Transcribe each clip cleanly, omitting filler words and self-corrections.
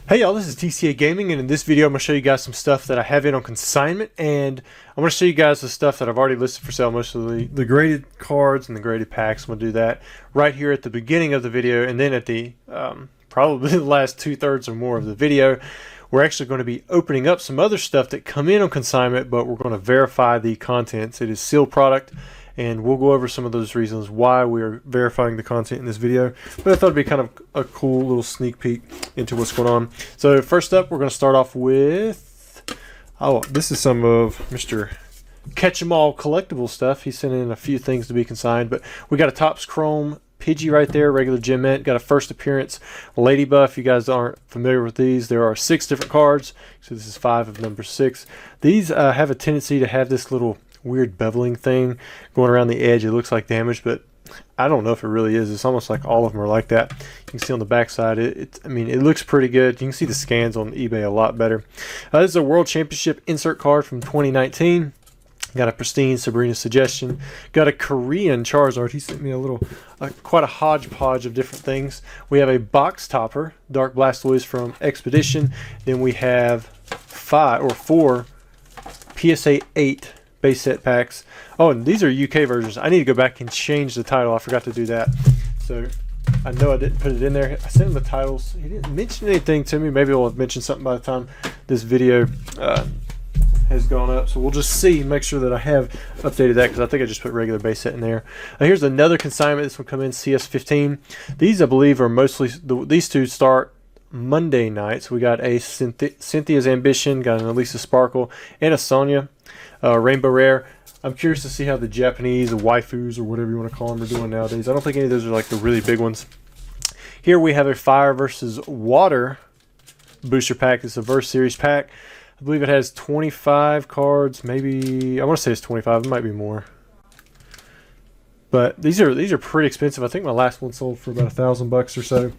Hey y'all, this is TCA Gaming, and in this video I'm going to show you guys some stuff that I have in on consignment, and I'm going to show you guys the stuff that I've already listed for sale, most of the graded cards and the graded packs. I'm going to do that right here at the beginning of the video, and then at the probably the last 2/3 or more of the video, we're actually going to be opening up some other stuff that come in on consignment, but we're going to verify the contents. It is sealed product, and we'll go over some of those reasons why we are verifying the content in this video. But I thought it'd be kind of a cool little sneak peek into what's going on. So first up, we're going to start off with, this is some of Mr. Catch-em-all collectible stuff. He sent in a few things to be consigned, but we got a Topps Chrome Pidgey right there, regular gem mint. Got a first appearance Lady Buff. You guys aren't familiar with these. There are 6 different cards, so this is 5 of number 6. These have a tendency to have this little weird beveling thing going around the edge. It looks like damage, but I don't know if it really is. It's almost like all of them are like that. You can see on the back side, I mean, it looks pretty good. You can see the scans on eBay a lot better. This is a World Championship insert card from 2019. Got a pristine Sabrina Suggestion. Got a Korean Charizard. He sent me a little, quite a hodgepodge of different things. We have a box topper, Dark Blastoise from Expedition. Then we have 4 PSA 8 base set packs. Oh, and these are UK versions. I need to go back and change the title. I forgot to do that. So I know I didn't put it in there. I sent him the titles. He didn't mention anything to me. Maybe we'll have mentioned something by the time this video has gone up. So we'll just see, make sure that I have updated that, because I think I just put regular base set in there. Here's another consignment. This will come in CS15. These, I believe, are mostly, these two start Monday night. So we got a Cynthia's Ambition, got an Elisa Sparkle, and a Sonya Rainbow Rare. I'm curious to see how the Japanese waifus, or whatever you want to call them, are doing nowadays. I don't think any of those are like the really big ones. Here we have a Fire versus Water booster pack. It's a Verse Series pack. I believe it has 25 cards. Maybe, I want to say it's 25. It might be more. But these are pretty expensive. I think my last one sold for about $1,000 or so.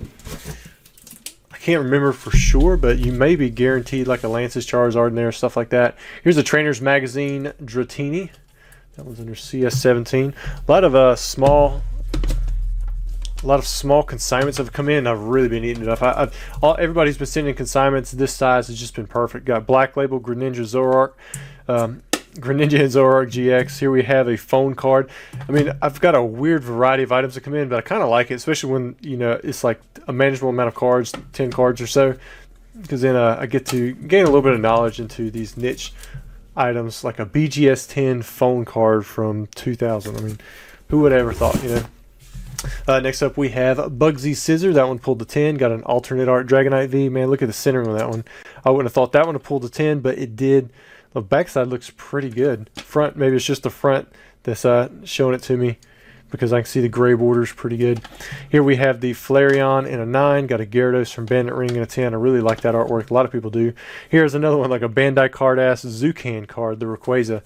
Can't remember for sure, but you may be guaranteed like a Lance's Charizard in there, stuff like that. Here's a Trainer's Magazine Dratini. That one's under CS17. A lot of small consignments have come in. I've really been eating it up. Everybody's been sending consignments this size. Has just been perfect. Got Black Label Greninja Zoroark. Greninja and Zoroark GX. Here we have a phone card. I mean, I've got a weird variety of items that come in, but I kind of like it, especially when, you know, it's like a manageable amount of cards, 10 cards or so, because then I get to gain a little bit of knowledge into these niche items, like a BGS 10 phone card from 2000. I mean, who would have ever thought, you know? Next up, we have Bugsy Scissor. That one pulled the 10. Got an alternate art Dragonite V. Man, look at the centering on that one. I wouldn't have thought that one would have pulled the 10, but it did. The backside looks pretty good. Front, maybe it's just the front that's showing it to me, because I can see the gray borders pretty good. Here we have the Flareon in a 9. Got a Gyarados from Bandit Ring in a 10. I really like that artwork. A lot of people do. Here's another one, like a Bandai card-ass Zucan card, the Rayquaza.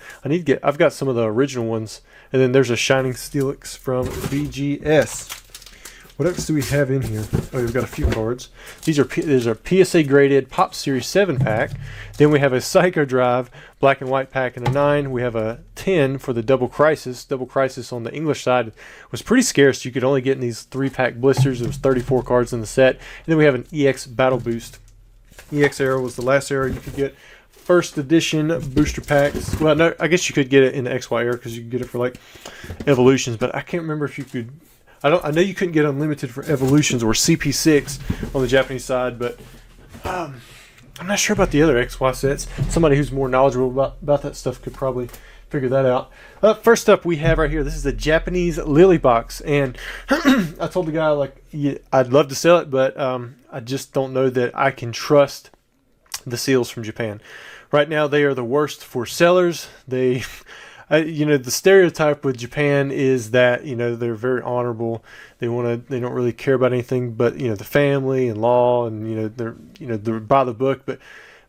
I've got some of the original ones. And then there's a Shining Steelix from BGS. What else do we have in here? Oh, we've got a few cards. There's a PSA graded Pop Series 7 pack. Then we have a Psycho Drive black and white pack in a 9. We have a 10 for the Double Crisis. Double Crisis on the English side was pretty scarce. You could only get in these 3-pack blisters. There was 34 cards in the set. And then we have an EX Battle Boost. EX Arrow was the last arrow you could get. First edition booster packs. Well, no, I guess you could get it in the XY Air, because you could get it for like Evolutions, but I can't remember if you could. I know you couldn't get unlimited for Evolutions or CP6 on the Japanese side, but I'm not sure about the other XY sets. Somebody who's more knowledgeable about that stuff could probably figure that out. First up, we have right here, this is the Japanese Lily Box, and I told the guy, like, yeah, I'd love to sell it, but I just don't know that I can trust the seals from Japan. Right now, they are the worst for sellers. They... you know, the stereotype with Japan is that, you know, they're very honorable. They don't really care about anything but, you know, the family and law, and, you know, they're by the book. But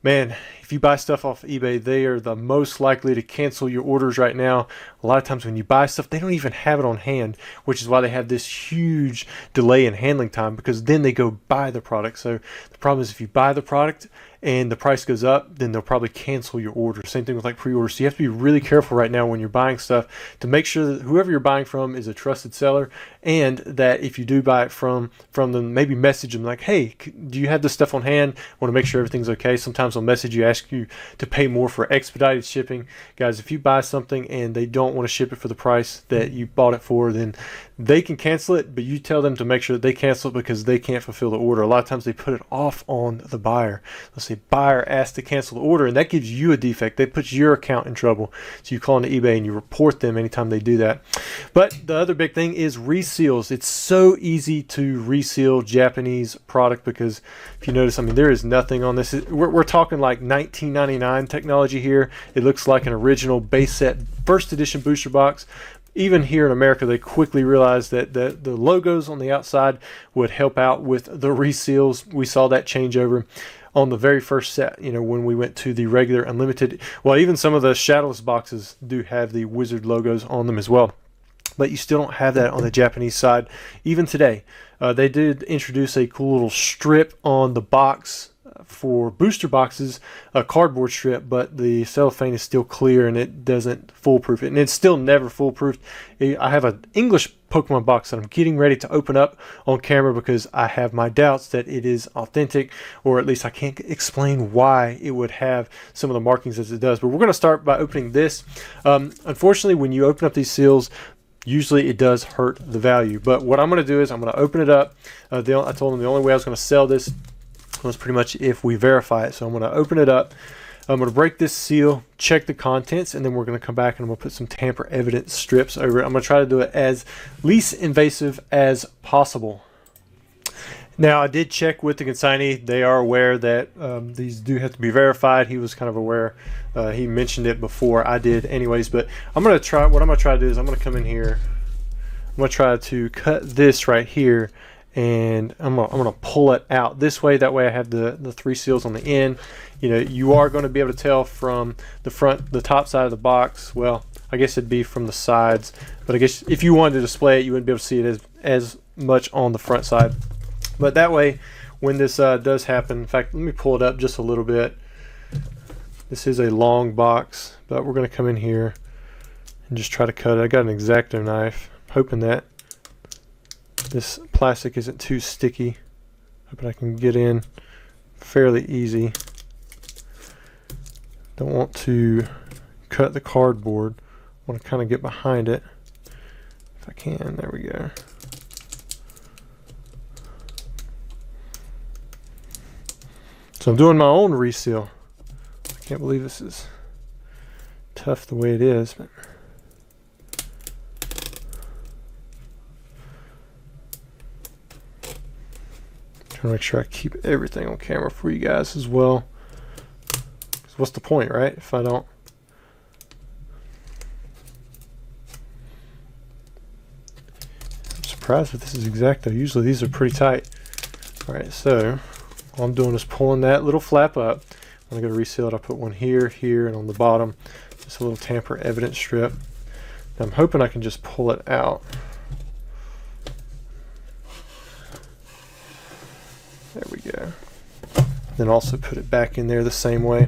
man, if you buy stuff off eBay, they are the most likely to cancel your orders right now. A lot of times when you buy stuff, they don't even have it on hand, which is why they have this huge delay in handling time, because then they go buy the product. So the problem is, if you buy the product and the price goes up, then they'll probably cancel your order. Same thing with like pre-orders. So you have to be really careful right now when you're buying stuff to make sure that whoever you're buying from is a trusted seller, and that if you do buy it from them, maybe message them like, hey, do you have this stuff on hand? I want to make sure everything's okay. Sometimes they'll message you, ask you to pay more for expedited shipping. Guys, if you buy something and they don't want to ship it for the price that you bought it for, then they can cancel it, but you tell them to make sure that they cancel it because they can't fulfill the order. A lot of times they put it off on the buyer. Let's say buyer asked to cancel the order, and that gives you a defect. That puts your account in trouble. So you call into eBay and you report them anytime they do that. But the other big thing is reseals. It's so easy to reseal Japanese product because if you notice, I mean, there is nothing on this. We're talking like 1999 technology here. It looks like an original base set first edition booster box. Even here in America, they quickly realized that the logos on the outside would help out with the reseals. We saw that changeover on the very first set, you know, when we went to the regular unlimited. Well, even some of the shadowless boxes do have the Wizard logos on them as well. But you still don't have that on the Japanese side. Even today, they did introduce a cool little strip on the box for booster boxes, a cardboard strip, but the cellophane is still clear and it doesn't foolproof it, and it's still never foolproof. I have an English Pokemon box that I'm getting ready to open up on camera because I have my doubts that it is authentic, or at least I can't explain why it would have some of the markings as it does. But we're going to start by opening this. Unfortunately, when you open up these seals, usually it does hurt the value. But what I'm going to do is I'm going to open it up. I told them the only way I was going to sell this was pretty much if we verify it. So I'm going to open it up. I'm going to break this seal, check the contents, and then we're going to come back and I'm going to put some tamper evidence strips over it. I'm going to try to do it as least invasive as possible. Now, I did check with the consignee. They are aware that these do have to be verified. He was kind of aware. He mentioned it before I did anyways, but I'm going to try. What I'm going to try to do is I'm going to come in here. I'm going to try to cut this right here, and I'm gonna pull it out this way. That way I have the three seals on the end. You know, you are going to be able to tell from the top side of the box. Well, I guess it'd be from the sides, but I guess if you wanted to display it, you wouldn't be able to see it as much on the front side. But that way, when this does happen, in fact, let me pull it up just a little bit. This is a long box, but we're going to come in here and just try to cut it. I got an X-Acto knife, hoping that this plastic isn't too sticky. Hoping I can get in fairly easy. Don't want to cut the cardboard. I want to kind of get behind it if I can. There we go. So I'm doing my own reseal. I can't believe this is tough the way it is, but trying to make sure I keep everything on camera for you guys as well. 'Cause what's the point, right? If I don't. I'm surprised that this is X-Acto. Usually these are pretty tight. All right, so all I'm doing is pulling that little flap up. When I go to reseal it, I put one here, here, and on the bottom, just a little tamper evidence strip. Now I'm hoping I can just pull it out. There we go. Then also put it back in there the same way.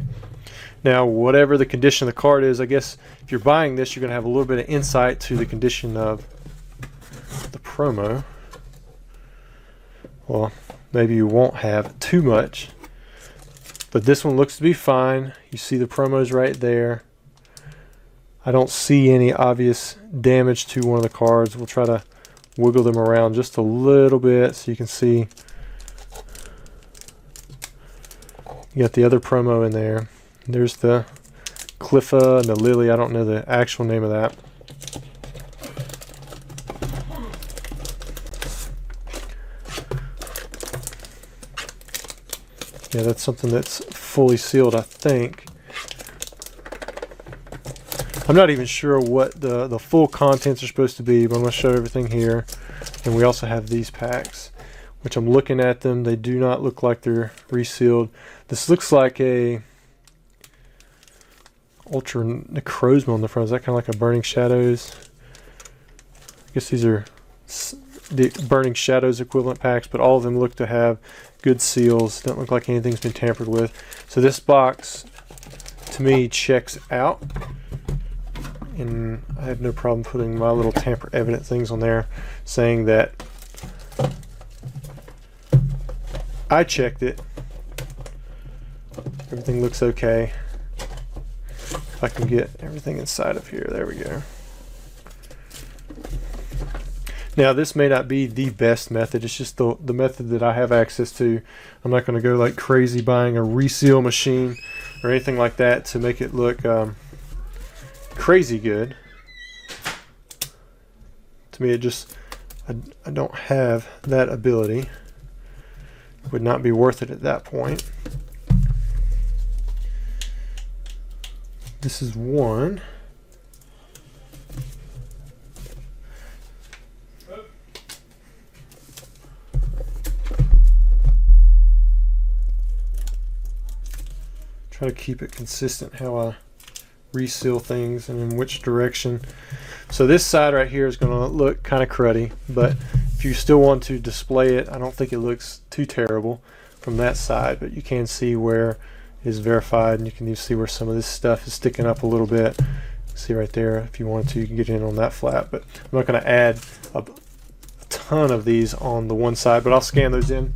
Now, whatever the condition of the card is, I guess if you're buying this, you're going to have a little bit of insight to the condition of the promo. Well, maybe you won't have too much, but this one looks to be fine. You see the promos right there. I don't see any obvious damage to one of the cards. We'll try to wiggle them around just a little bit so you can see. You got the other promo in there. There's the Cliffa and the Lily. I don't know the actual name of that. Yeah, that's something that's fully sealed, I think. I'm not even sure what the full contents are supposed to be, but I'm going to show everything here. And we also have these packs, which I'm looking at them. They do not look like they're resealed. This looks like a Ultra Necrozma on the front. Is that kind of like a Burning Shadows? I guess these are the Burning Shadows equivalent packs, but all of them look to have good seals. Don't look like anything's been tampered with. So this box, to me, checks out. And I have no problem putting my little tamper evident things on there, saying that I checked it. Everything looks okay. If I can get everything inside of here, there we go. Now this may not be the best method, it's just the method that I have access to. I'm not going to go like crazy buying a reseal machine or anything like that to make it look crazy good. To me, it just, I don't have that ability. Would not be worth it at that point. This is one. Try to keep it consistent how I reseal things and in which direction. So this side right here is going to look kind of cruddy, but if you still want to display it, I don't think it looks too terrible from that side, but you can see where it is verified, and you can even see where some of this stuff is sticking up a little bit. See right there, if you want to, you can get in on that flap, but I'm not going to add a ton of these on the one side, but I'll scan those in.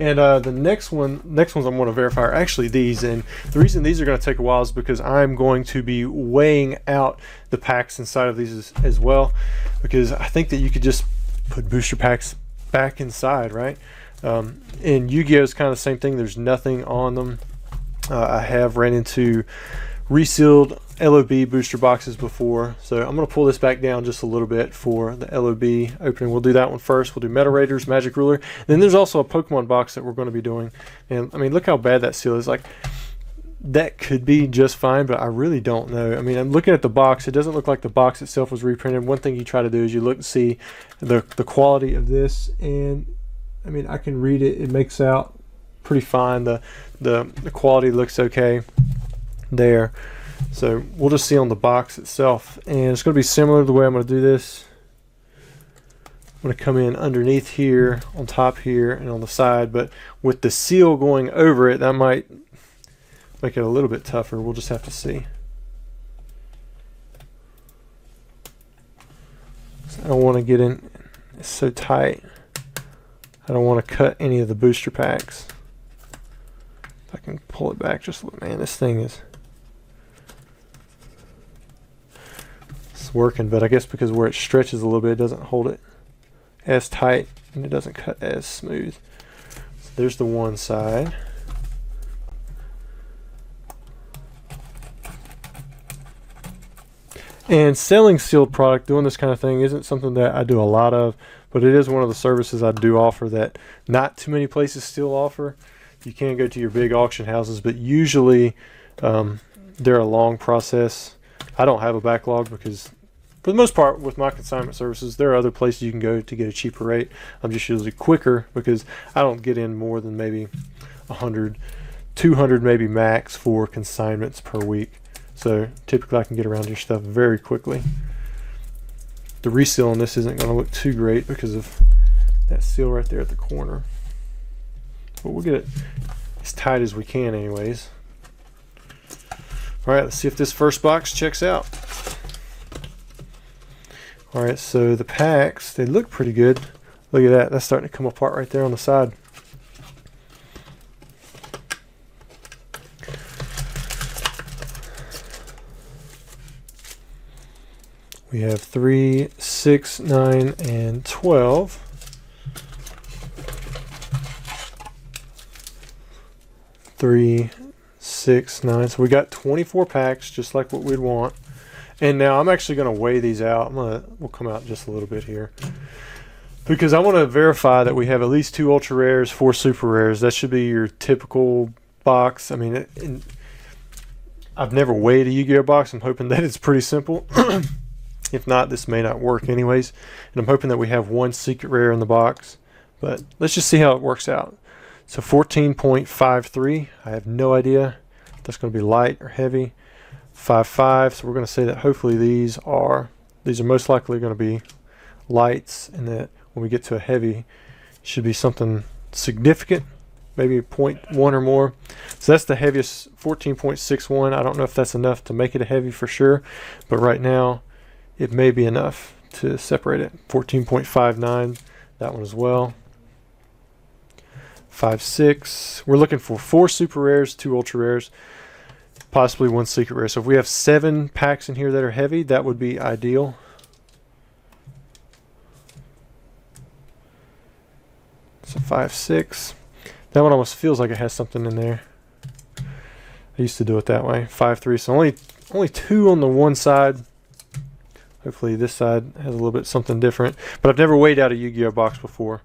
And the next ones I'm going to verify are actually these, and the reason these are going to take a while is because I'm going to be weighing out the packs inside of these as well, because I think that you could just put booster packs back inside, right? And Yu-Gi-Oh! Is kind of the same thing. There's nothing on them. I have ran into resealed LOB booster boxes before, so I'm going to pull this back down just a little bit for the LOB opening. We'll do that one first. We'll do Meta Raiders, Magic Ruler. Then there's also a Pokemon box that we're going to be doing, and I mean, look how bad that seal is. Like, that could be just fine, but I really don't know. I mean, I'm looking at the box. It doesn't look like the box itself was reprinted. One thing you try to do is you look and see the quality of this, and I mean, I can read it. It makes out pretty fine. The quality looks okay there. So we'll just see on the box itself, and it's going to be similar to the way I'm going to do this. I'm going to come in underneath here, on top here, and on the side, but with the seal going over it, that might make it a little bit tougher. We'll just have to see. So I don't want to get in, it's so tight. I don't want to cut any of the booster packs. If I can pull it back just a little, man, this thing is, it's working, but I guess because where it stretches a little bit, it doesn't hold it as tight, and it doesn't cut as smooth. So there's the one side. And selling sealed product, doing this kind of thing, isn't something that I do a lot of, but it is one of the services I do offer that not too many places still offer. You can go to your big auction houses, but usually they're a long process. I don't have a backlog because, for the most part, with my consignment services, there are other places you can go to get a cheaper rate. I'm just usually quicker because I don't get in more than maybe 100, 200 maybe max for consignments per week. So typically I can get around your stuff very quickly. The reseal on this isn't going to look too great because of that seal right there at the corner. But we'll get it as tight as we can anyways. Alright, let's see if this first box checks out. Alright, so the packs, they look pretty good. Look at that, that's starting to come apart right there on the side. We have 3, 6, 9, and 12. 3, 6, 9. So we got 24 packs, just like what we'd want. And now I'm actually going to weigh these out. We'll come out just a little bit here, because I want to verify that we have at least 2 ultra rares, 4 super rares. That should be your typical box. I mean, I've never weighed a Yu-Gi-Oh box. I'm hoping that it's pretty simple. If not, this may not work anyways. And I'm hoping that we have 1 secret rare in the box. But let's just see how it works out. So 14.53. I have no idea if that's going to be light or heavy. 5.5. So we're going to say that hopefully these are most likely going to be lights, and that when we get to a heavy, should be something significant, maybe 0.1 or more. So that's the heaviest, 14.61. I don't know if that's enough to make it a heavy for sure, but right now it may be enough to separate it. 14.59, that one as well. 5.6. We're looking for 4 super rares, 2 ultra rares, possibly 1 secret rare. So if we have 7 packs in here that are heavy, that would be ideal. So 5.6. That one almost feels like it has something in there. I used to do it that way. 5.3. So only 2 on the one side. Hopefully this side has a little bit something different. But I've never weighed out a Yu-Gi-Oh box before.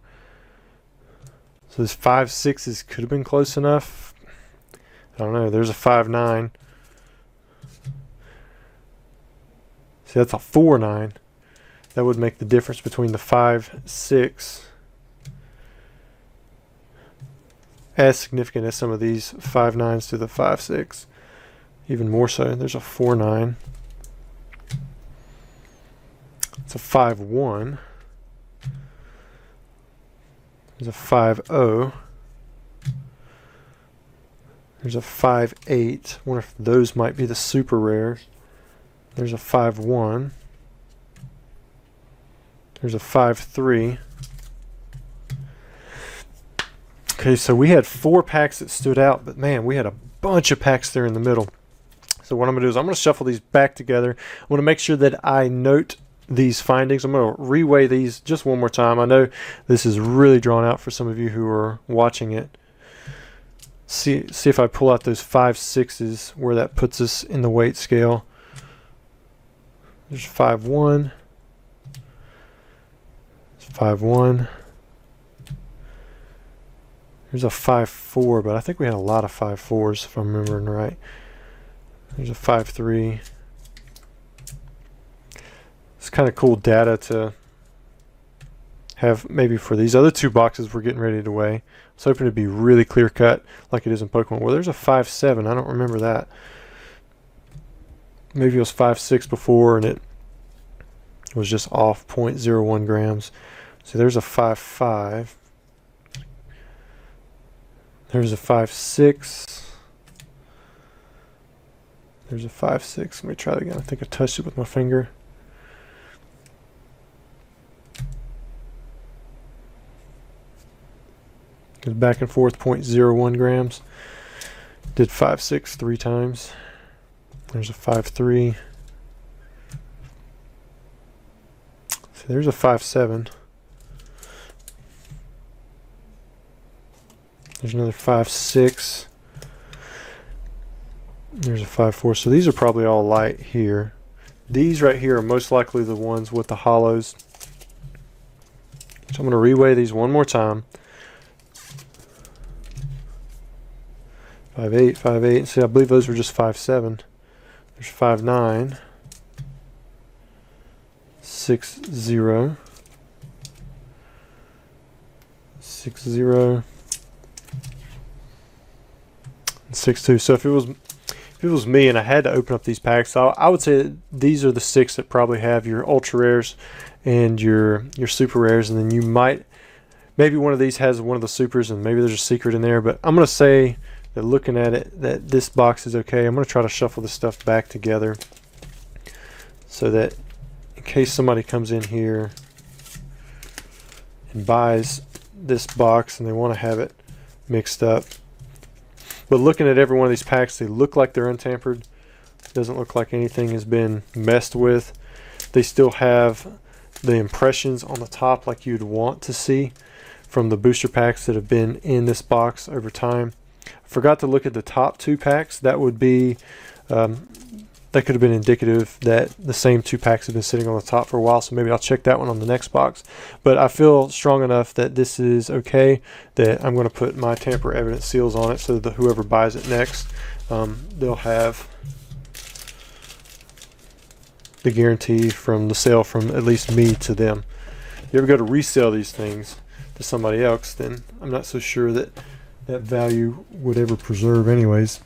So this 5.6 could have been close enough. I don't know. There's a 5.9. See, that's a 4.9. That would make the difference between the 5.6 as significant as some of these 5.9s to the 5.6. Even more so. There's a 4.9. It's a 5.1. There's a 5.0. There's a 5.8. Wonder if those might be the super rares. There's a 5.1. There's a 5.3. Okay, so we had 4 packs that stood out, but man, we had a bunch of packs there in the middle. So what I'm going to do is I'm going to shuffle these back together. I want to make sure that I note these findings. I'm going to reweigh these just one more time. I know this is really drawn out for some of you who are watching it. See if I pull out those 5.6s, where that puts us in the weight scale. There's 5.1. There's 5.1. There's a 5.4, but I think we had a lot of 5.4s if I'm remembering right. There's a 5.3. It's kind of cool data to have maybe for these other 2 boxes we're getting ready to weigh. I was hoping it'd be really clear cut like it is in Pokemon. Well, there's a 5.7. I don't remember that. Maybe it was 5.6 before and it was just off 0.01 grams. So there's a 5.5. There's a 5.6. There's a 5.6. Let me try that again. I think I touched it with my finger. Goes back and forth 0.01 grams. Did 5.6 3 times. There's a 5.3. So there's a 5.7. There's another 5.6. There's a 5.4. So these are probably all light here. These right here are most likely the ones with the hollows. So I'm going to reweigh these one more time. 5.8, 5.8. See, I believe those were just 5.7. There's 5.9. 6.0. 6.0. 6.2. So if it was me and I had to open up these packs, I would say that these are the 6 that probably have your ultra rares and your super rares, and then you maybe one of these has one of the supers and maybe there's a secret in there, but I'm going to say that looking at it that this box is okay. I'm going to try to shuffle this stuff back together so that in case somebody comes in here and buys this box and they want to have it mixed up. But looking at every one of these packs, they look like they're untampered. Doesn't look like anything has been messed with. They still have the impressions on the top like you'd want to see from the booster packs that have been in this box over time. I forgot to look at the top 2 packs. That would be that could have been indicative that the same 2 packs have been sitting on the top for a while, so maybe I'll check that one on the next box. But I feel strong enough that this is okay that I'm going to put my tamper evidence seals on it so that whoever buys it next, they'll have the guarantee from the sale from at least me to them. If you ever go to resell these things to somebody else, then I'm not so sure that that value would ever preserve anyways.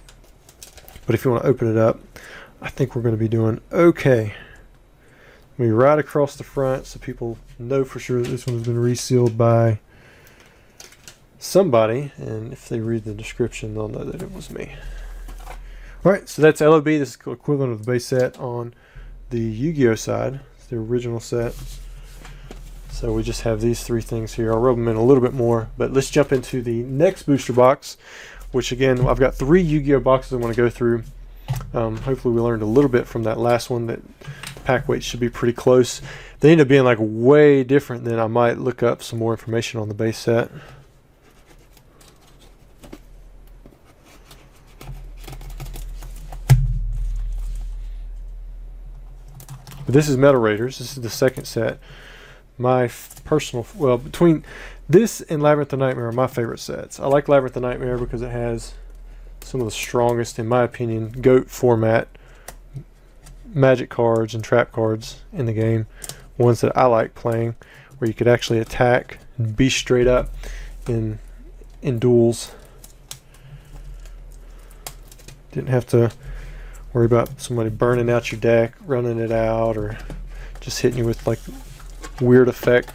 But if you want to open it up, I think we're going to be doing okay. be right across the front so people know for sure that this one has been resealed by somebody, and if they read the description they'll know that it was me. Alright, so that's LOB. This is equivalent of the base set on the Yu-Gi-Oh side. It's the original set. So we just have these three things here. I'll rub them in a little bit more, but let's jump into the next booster box, which again, I've got 3 Yu-Gi-Oh boxes I want to go through. Hopefully we learned a little bit from that last one that the pack weight should be pretty close. They end up being like way different, then I might look up some more information on the base set. But this is Metal Raiders. This is the second set. My personal, well, between this and Labyrinth of Nightmare are my favorite sets. I like Labyrinth of Nightmare because it has some of the strongest, in my opinion, GOAT format magic cards and trap cards in the game. Ones that I like playing, where you could actually attack and be straight up in duels. Didn't have to worry about somebody burning out your deck, running it out, or just hitting you with like weird effect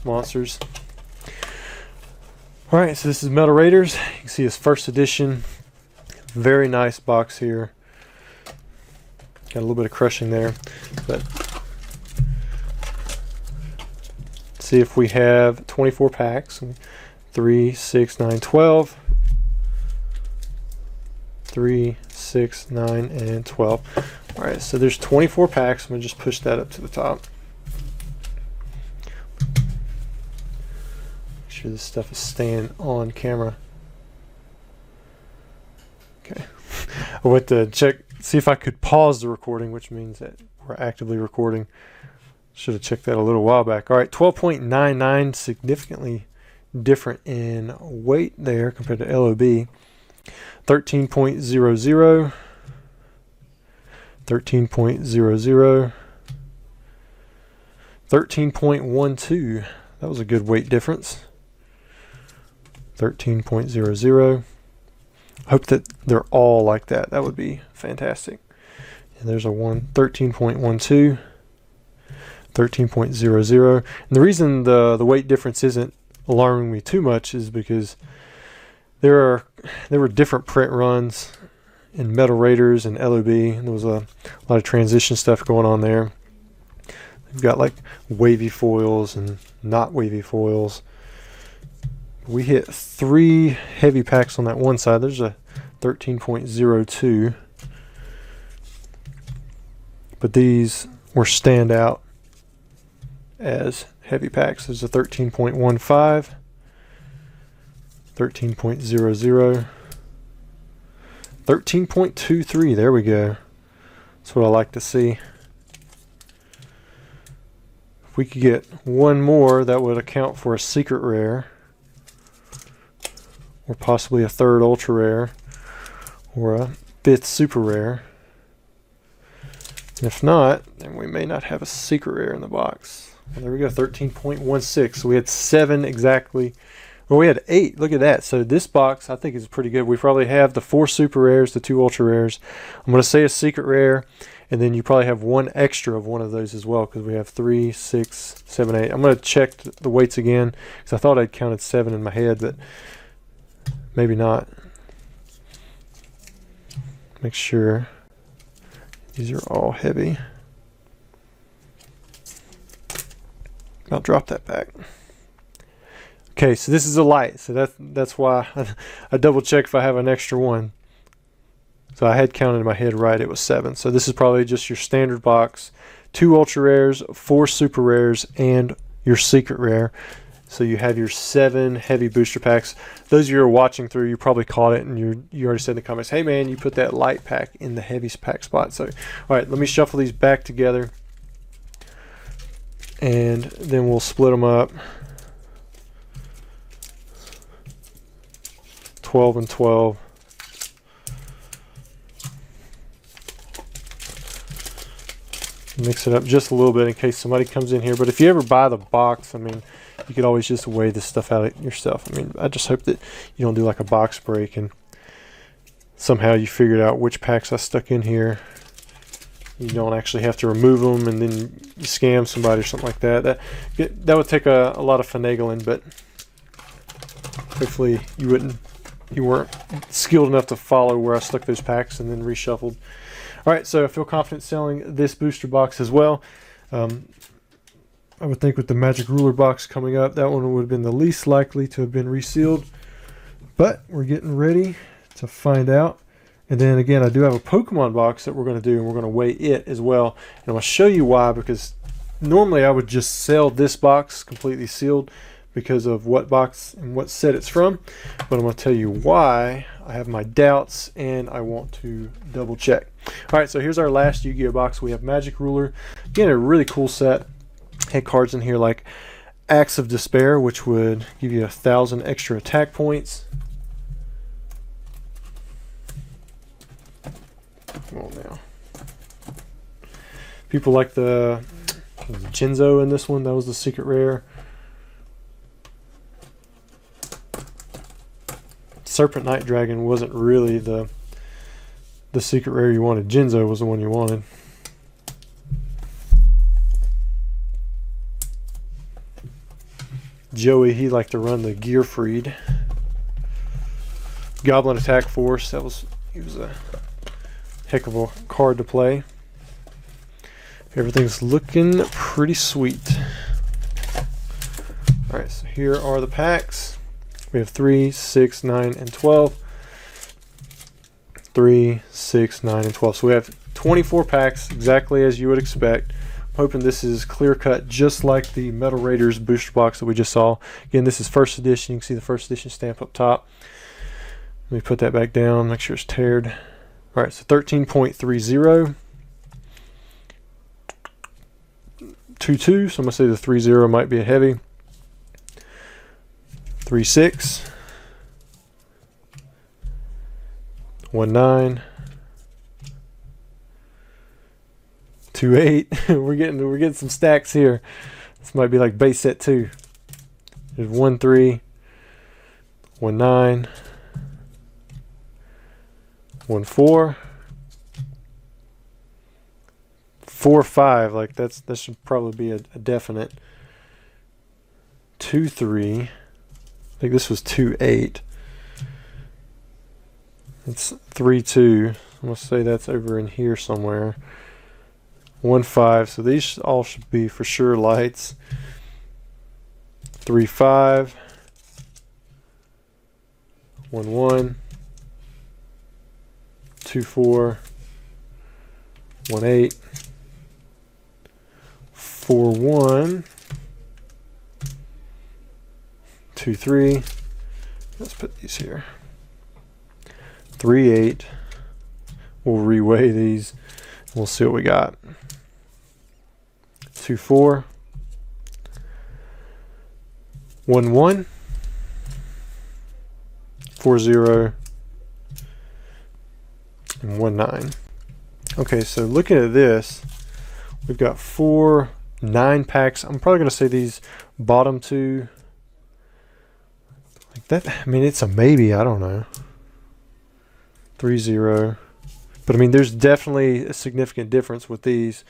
monsters. Alright, so this is Metal Raiders. You can see it's first edition. Very nice box here. Got a little bit of crushing there, but see if we have 24 packs. 3, 6, 9, 12. 3, 6, 9, and 12. Alright, so there's 24 packs. I'm going to just push that up to the top. Make sure this stuff is staying on camera. Okay. I went to check, see if I could pause the recording, which means that we're actively recording. Should have checked that a little while back. Alright, 12.99, significantly different in weight there compared to LOB. 13.00, 13.00, 13.12. That was a good weight difference. 13.00. Hope that they're all like that. That would be fantastic. And there's a 13.12, 13.00. And the reason the weight difference isn't alarming me too much is because there were different print runs in Metal Raiders and LOB, and there was a lot of transition stuff going on there. We've got like wavy foils and not wavy foils. We hit 3 heavy packs on that one side. There's a 13.02, but these were stand out as heavy packs. There's a 13.15, 13.00, 13.23. There we go. That's what I like to see. If we could get one more, that would account for a secret rare, or possibly a 3rd ultra rare, or a 5th super rare. And if not, then we may not have a secret rare in the box. Well, there we go, 13.16. So we had 7 exactly. Well, we had 8. Look at that. So this box, I think, is pretty good. We probably have the 4 super rares, the 2 ultra rares. I'm going to say a secret rare, and then you probably have 1 extra of one of those as well, because we have 3, 6, 7, 8. I'm going to check the weights again, because I thought I'd counted 7 in my head, but maybe not. Make sure these are all heavy. I'll drop that back. Okay, so this is a light, so that's why I double check if I have an extra one. So I had counted in my head right, it was 7. So this is probably just your standard box. 2 ultra rares, 4 super rares, and your secret rare. So you have your 7 heavy booster packs. Those of you who are watching through, you probably caught it, and you already said in the comments, hey man, you put that light pack in the heavy pack spot. So, all right, let me shuffle these back together, and then we'll split them up. 12 and 12. Mix it up just a little bit in case somebody comes in here. But if you ever buy the box, I mean, you could always just weigh this stuff out yourself. I mean, I just hope that you don't do like a box break and somehow you figured out which packs I stuck in here. You don't actually have to remove them and then you scam somebody or something like that. That would take a lot of finagling, but hopefully you weren't skilled enough to follow where I stuck those packs and then reshuffled. All right, so I feel confident selling this booster box as well. I would think with the Magic Ruler box coming up, that one would have been the least likely to have been resealed. But we're getting ready to find out. And then again, I do have a Pokemon box that we're going to do, and we're going to weigh it as well. And I'm going to show you why, because normally I would just sell this box completely sealed because of what box and what set it's from. But I'm going to tell you why I have my doubts and I want to double check. All right, so here's our last Yu-Gi-Oh box. We have Magic Ruler. Again, a really cool set. Had cards in here like Axe of Despair, which would give you 1,000 extra attack points. Come on now. People like the Jinzo in this one. That was the secret rare. Serpent Night Dragon wasn't really the secret rare you wanted. Jinzo was the one you wanted. Joey, he liked to run the Gearfried. Goblin Attack Force, he was a heck of a card to play. Everything's looking pretty sweet. Alright, so here are the packs. We have 3, 6, 9, and 12. 3, 6, 9, and 12. So we have 24 packs, exactly as you would expect. Hoping this is clear cut just like the Metal Raiders booster box that we just saw. Again, this is first edition. You can see the first edition stamp up top. Let me put that back down, make sure it's teared. All right, so 13.30. 2-2, so I'm gonna say the 3-0 might be a heavy. 3-6. 1-9. 2-8. we're getting some stacks here. This might be like base set 2. There's 1-3, 1-9, 1-4, 4-5. Like that should probably be a definite. 2-3. I think this was 2-8. It's 3-2. I'm gonna say that's over in here somewhere. 1-5, so these all should be for sure lights. 3-5, 1-1, 2-4, 1-8, 4-1, 2-3. Let's put these here. 3-8. We'll reweigh these. We'll see what we got. 2-4, 1-1, 4-0, and 1-9. Okay, so looking at this, we've got 4 9 packs. I'm probably going to say these bottom two, like that. I mean, it's a maybe. I don't know. 3-0. But I mean, there's definitely a significant difference with these.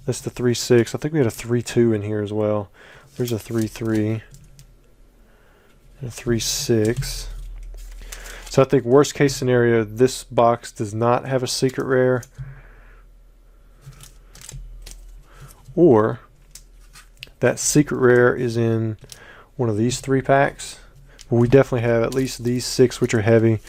That's the 3-6. I think we had a 3-2 in here as well. There's a 3-3. And a 3-6. So I think worst case scenario, this box does not have a secret rare. Or that secret rare is in one of these 3 packs. But we definitely have at least these 6, which are heavy.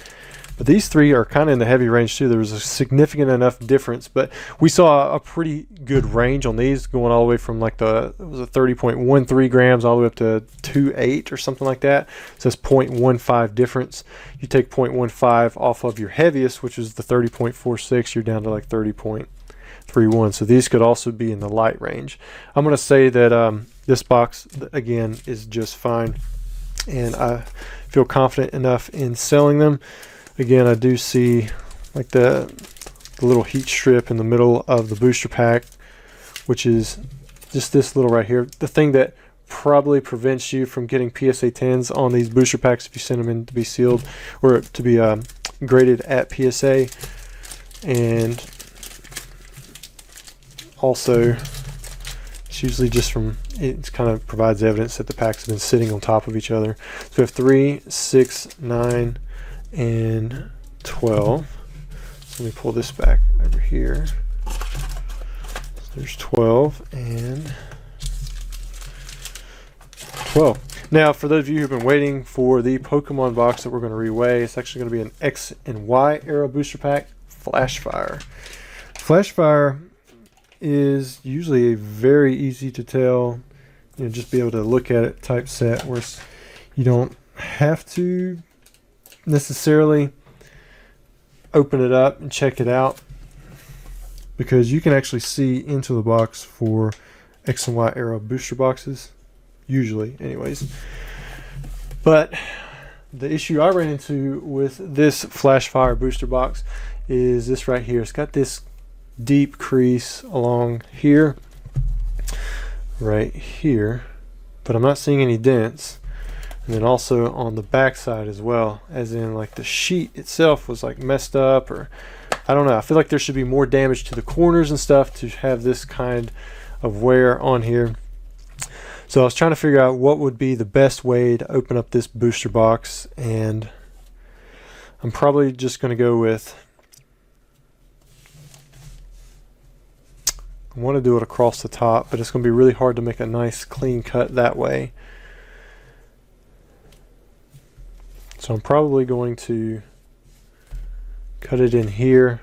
But these 3 are kind of in the heavy range too. There was a significant enough difference, but we saw a pretty good range on these, going all the way from like it was a 30.13 grams all the way up to 2.8 or something like that. So that's 0.15 difference. You take 0.15 off of your heaviest, which is the 30.46, you're down to like 30.31. So these could also be in the light range. I'm going to say that this box, again, is just fine. And I feel confident enough in selling them. Again, I do see like the little heat strip in the middle of the booster pack, which is just this little right here. The thing that probably prevents you from getting PSA 10s on these booster packs if you send them in to be sealed or to be graded at PSA. And also, it's usually just from, it kind of provides evidence that the packs have been sitting on top of each other. So we have 3, 6, 9, and 12. So let me pull this back over here. So there's 12 and 12. Now, for those of you who've been waiting for the Pokemon box that we're going to reweigh, it's actually going to be an X and Y Arrow Booster Pack Flash Fire. Flash Fire is usually a very easy to tell, just be able to look at it type set, where you don't have to necessarily open it up and check it out, because you can actually see into the box for X and Y Arrow booster boxes, usually anyways. But the issue I ran into with this Flash Fire booster box is this right here. It's got this deep crease along here, right here, but I'm not seeing any dents. And then also on the back side as well, as in like the sheet itself was like messed up, or I don't know. I feel like there should be more damage to the corners and stuff to have this kind of wear on here. So I was trying to figure out what would be the best way to open up this booster box, and I'm probably just going to go with, I want to do it across the top, but it's going to be really hard to make a nice clean cut that way. So I'm probably going to cut it in here.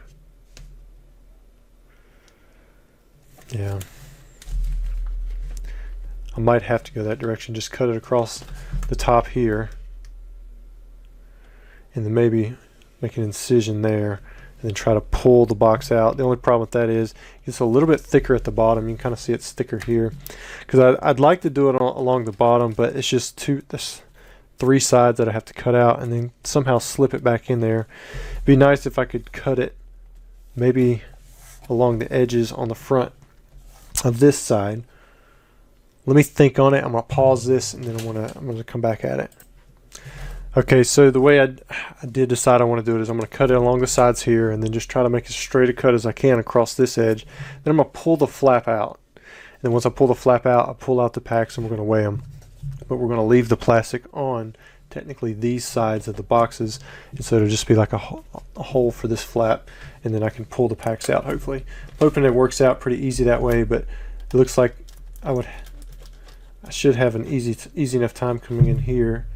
Yeah. I might have to go that direction, just cut it across the top here, and then maybe make an incision there, and then try to pull the box out. The only problem with that is it's a little bit thicker at the bottom. You can kind of see it's thicker here, because I'd like to do it along the bottom, but it's just there's 3 sides that I have to cut out and then somehow slip it back in there. It'd be nice if I could cut it maybe along the edges on the front of this side. Let me think on it. I'm going to pause this, and then I'm going to come back at it. Okay, so the way I did decide I want to do it is I'm going to cut it along the sides here, and then just try to make as straight a cut as I can across this edge. Then I'm going to pull the flap out. And then once I pull the flap out, I pull out the packs, and we're going to weigh them. But we're going to leave the plastic on technically these sides of the boxes, and so it'll just be like a hole for this flap, and then I can pull the packs out hopefully. I'm hoping it works out pretty easy that way, but it looks like I should have an easy enough time coming in here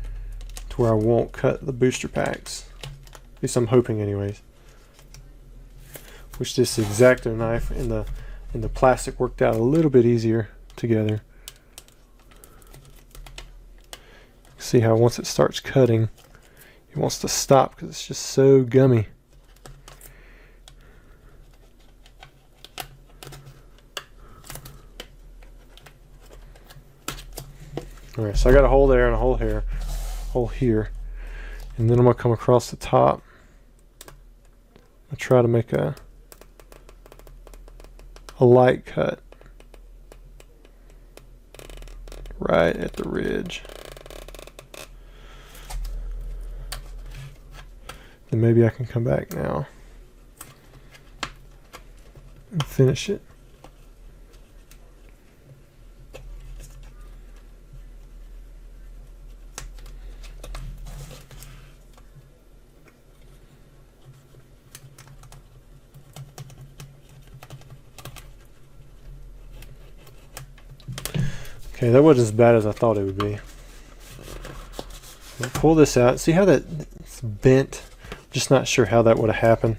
to where I won't cut the booster packs. At least I'm hoping anyways. Wish this X-Acto knife and the plastic worked out a little bit easier together. See how once it starts cutting, it wants to stop because it's just so gummy. Alright, so I got a hole there and a hole here, and then I'm going to come across the top. I'll try to make a light cut right at the ridge. Then maybe I can come back now and finish it. Okay, that wasn't as bad as I thought it would be. I'll pull this out. See how that's bent? Just not sure how that would have happened.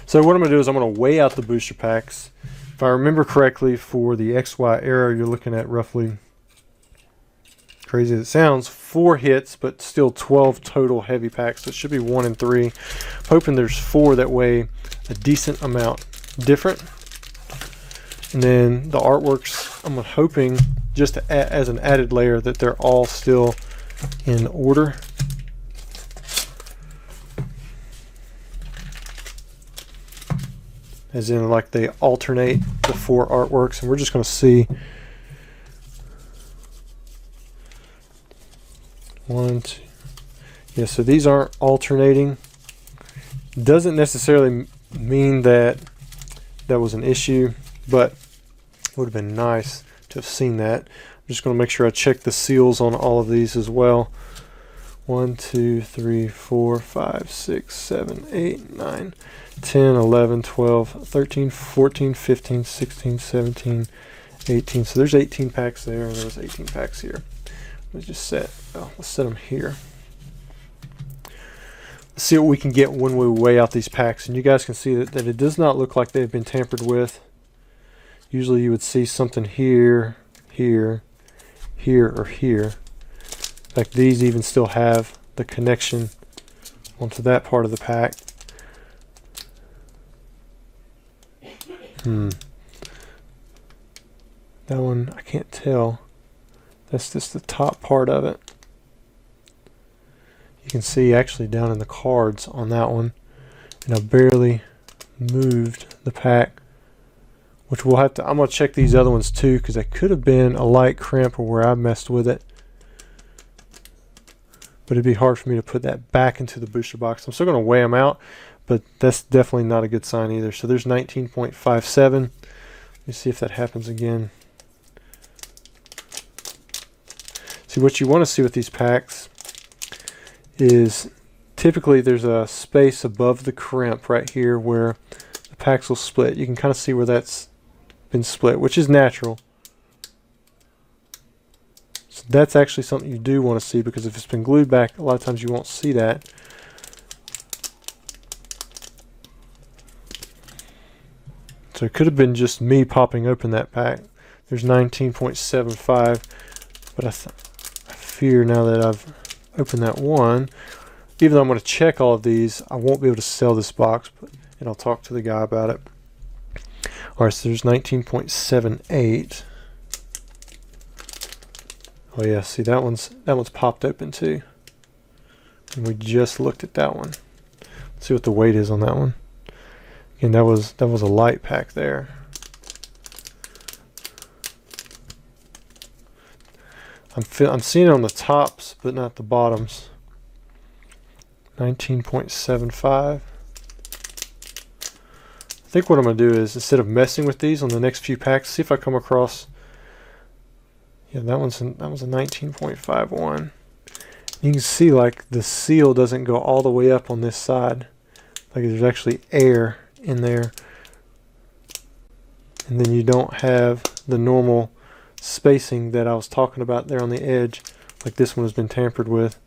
So what I'm going to do is I'm going to weigh out the booster packs. If I remember correctly, for the XY Arrow, you're looking at roughly, crazy as it sounds, 4 hits, but still 12 total heavy packs. So it should be 1 and 3. I'm hoping there's 4 that weigh a decent amount different. And then the artworks, I'm hoping, just as an added layer, that they're all still in order. As in, like, they alternate the 4 artworks, and we're just going to see 1, 2. Yeah, so these aren't alternating. Doesn't necessarily mean that that was an issue, but Would have been nice to have seen that. I'm just going to make sure I check the seals on all of these as well. 1, 2, 3, 4, 5, 6, 7, 8, 9, 10, 11, 12, 13, 14, 15, 16, 17, 18. So there's 18 packs there, and there's 18 packs here. Let's just let's set them here. Let's see what we can get when we weigh out these packs. And you guys can see that it does not look like they've been tampered with. Usually you would see something here, here, here, or here. Like these even still have the connection onto that part of the pack. That one, I can't tell. That's just the top part of it. You can see actually down in the cards on that one. And I barely moved the pack. Which we'll have to, I'm going to check these other ones too, because that could have been a light crimp or where I messed with it. But it'd be hard for me to put that back into the booster box. I'm still going to weigh them out, but that's definitely not a good sign either. So there's 19.57. Let me see if that happens again. See, what you want to see with these packs is typically there's a space above the crimp right here where the packs will split. You can kind of see where that's been split, which is natural. So that's actually something you do want to see, because if it's been glued back, a lot of times you won't see that. So it could have been just me popping open that pack. There's 19.75, but I fear now that I've opened that one, even though I'm going to check all of these, I won't be able to sell this box, and I'll talk to the guy about it. Alright, so there's 19.78. Oh yeah, see that one's popped open too. And we just looked at that one. Let's see what the weight is on that one. Again, that was a light pack there. I'm seeing it on the tops, but not the bottoms. 19.75. I think what I'm going to do is, instead of messing with these on the next few packs, see if I come across. Yeah, that was a 19.51. You can see like the seal doesn't go all the way up on this side. Like there's actually air in there. And then you don't have the normal spacing that I was talking about there on the edge, like this one has been tampered with.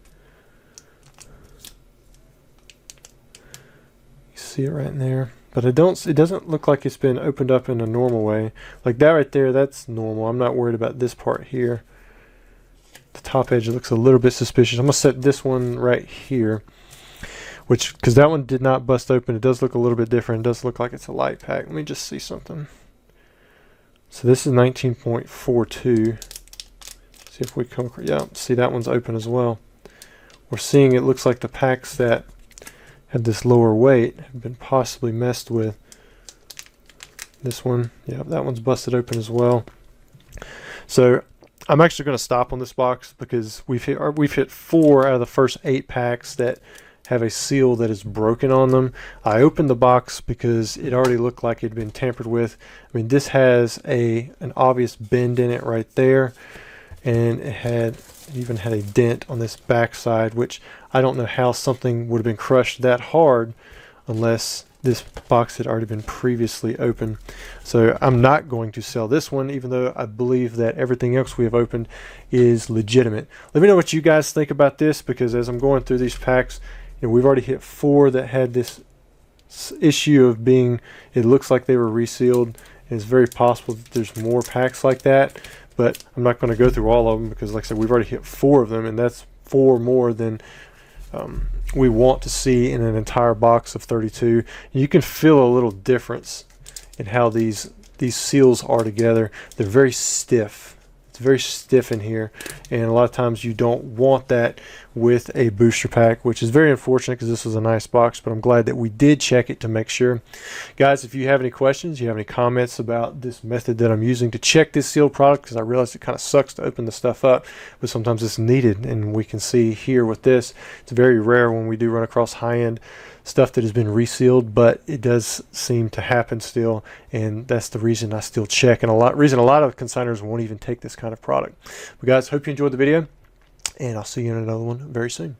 You see it right in there, but it doesn't look like it's been opened up in a normal way. Like that right there, that's normal. I'm not worried about this part here. The top edge looks a little bit suspicious. I'm gonna set this one right here, because that one did not bust open. It does look a little bit different. It does look like it's a light pack. Let me just see something. So this is 19.42. See if we come across. Yeah, see that one's open as well. We're seeing it looks like the packs that had this lower weight have been possibly messed with. This one, yeah, that one's busted open as well. So I'm actually going to stop on this box, because we've hit 4 out of the first 8 packs that have a seal that is broken on them. I opened the box because it already looked like it had been tampered with. I mean, this has an obvious bend in it right there, and it even had a dent on this back side, which I don't know how something would have been crushed that hard unless this box had already been previously opened. So I'm not going to sell this one, even though I believe that everything else we have opened is legitimate. Let me know what you guys think about this, because as I'm going through these packs, we've already hit 4 that had this issue of being, it looks like they were resealed. It's very possible that there's more packs like that, but I'm not going to go through all of them, because like I said, we've already hit 4 of them, and that's 4 more than we want to see in an entire box of 32. You can feel a little difference in how these seals are together. They're very stiff. It's very stiff in here, and a lot of times you don't want that with a booster pack, which is very unfortunate, because this was a nice box, but I'm glad that we did check it to make sure. Guys, if you have any questions, you have any comments about this method that I'm using to check this sealed product, because I realize it kind of sucks to open the stuff up, but sometimes it's needed, and we can see here with this, it's very rare when we do run across high-end stuff that has been resealed, but it does seem to happen still, and that's the reason I still check, and a lot of consigners won't even take this kind of product. But guys, hope you enjoyed the video, and I'll see you in another one very soon.